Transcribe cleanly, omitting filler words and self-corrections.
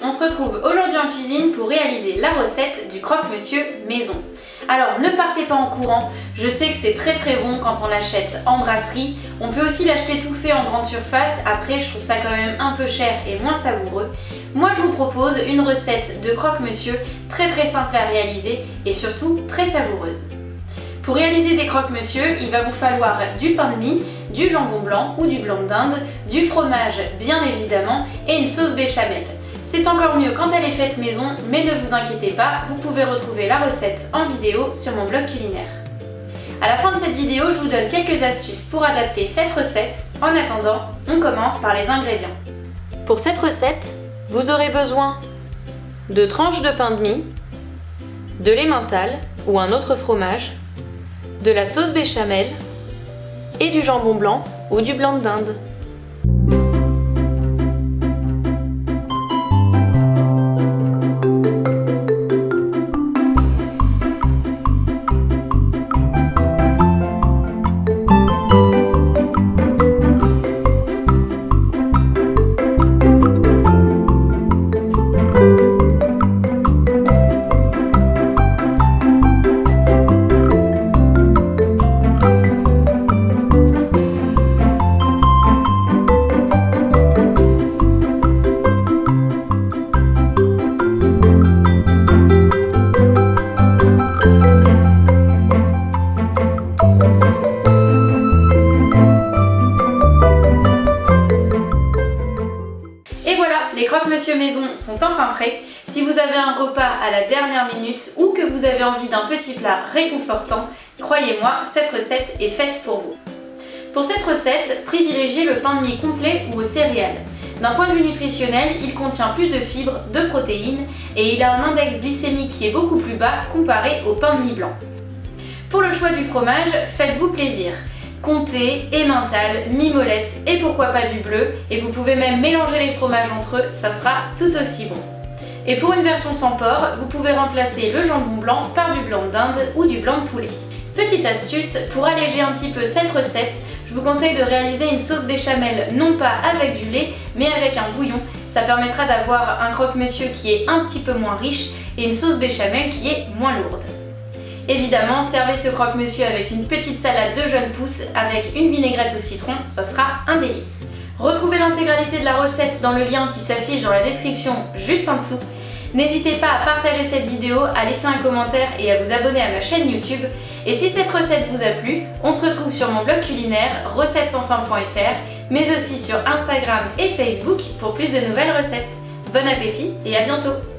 On se retrouve aujourd'hui en cuisine pour réaliser la recette du croque-monsieur maison. Alors ne partez pas en courant, je sais que c'est très bon quand on l'achète en brasserie. On peut aussi l'acheter tout fait en grande surface, après je trouve ça quand même un peu cher et moins savoureux. Moi je vous propose une recette de croque-monsieur très simple à réaliser et surtout très savoureuse. Pour réaliser des croque-monsieur, il va vous falloir du pain de mie, du jambon blanc ou du blanc de dinde, du fromage bien évidemment et une sauce béchamel. C'est encore mieux quand elle est faite maison, mais ne vous inquiétez pas, vous pouvez retrouver la recette en vidéo sur mon blog culinaire. À la fin de cette vidéo, je vous donne quelques astuces pour adapter cette recette. En attendant, on commence par les ingrédients. Pour cette recette, vous aurez besoin de tranches de pain de mie, de l'emmental ou un autre fromage, de la sauce béchamel et du jambon blanc ou du blanc de dinde. Les croque-monsieur maison sont enfin prêts. Si vous avez un repas à la dernière minute ou que vous avez envie d'un petit plat réconfortant, croyez-moi, cette recette est faite pour vous. Pour cette recette, privilégiez le pain de mie complet ou aux céréales. D'un point de vue nutritionnel, il contient plus de fibres, de protéines et il a un index glycémique qui est beaucoup plus bas comparé au pain de mie blanc. Pour le choix du fromage, faites-vous plaisir. Comté, emmental, mimolette et pourquoi pas du bleu, et vous pouvez même mélanger les fromages entre eux, ça sera tout aussi bon. Et pour une version sans porc, vous pouvez remplacer le jambon blanc par du blanc de dinde ou du blanc de poulet. Petite astuce, pour alléger un petit peu cette recette, je vous conseille de réaliser une sauce béchamel non pas avec du lait, mais avec un bouillon. Ça permettra d'avoir un croque-monsieur qui est un petit peu moins riche et une sauce béchamel qui est moins lourde. Évidemment, servez ce croque-monsieur avec une petite salade de jeunes pousses avec une vinaigrette au citron, ça sera un délice. Retrouvez l'intégralité de la recette dans le lien qui s'affiche dans la description juste en dessous. N'hésitez pas à partager cette vidéo, à laisser un commentaire et à vous abonner à ma chaîne YouTube. Et si cette recette vous a plu, on se retrouve sur mon blog culinaire recettessansfin.fr, mais aussi sur Instagram et Facebook pour plus de nouvelles recettes. Bon appétit et à bientôt!